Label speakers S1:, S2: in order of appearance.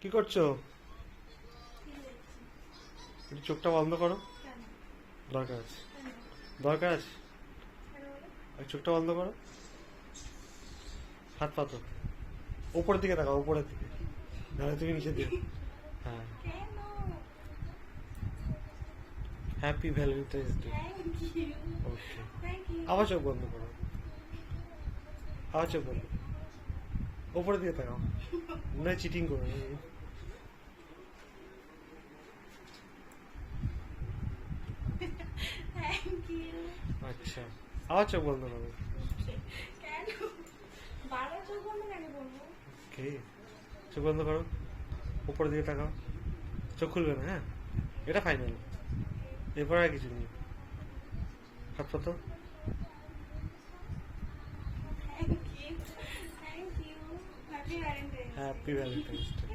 S1: কি করছো? একটু চোখটা বন্ধ করো। দরকার আছে, দরকার আছে। আর চোখটা বন্ধ করো, হাত পাতো, উপরের দিকে তাকাও, উপরের দিকে, নাহলে তুমি নিচে দিও। হ্যাঁ, হ্যাপি ভ্যালেন্টাইন্স ডে। ওকে, আবার চোখ বন্ধ করো, আবার চোখ বন্ধ করো। উপরের দিকে তাকাও, মনে হয় চিটিং করো। আচ্ছা, আবার চোখ বন্ধ করো। ওকে, চোখ বন্ধ করো, উপরের দিকে তাকাও, চোখ খুলবে না, হ্যাঁ? এটা ফাইনাল, এরপর আর কিছু নেই। হাত পাতো। Happy Valentine's day.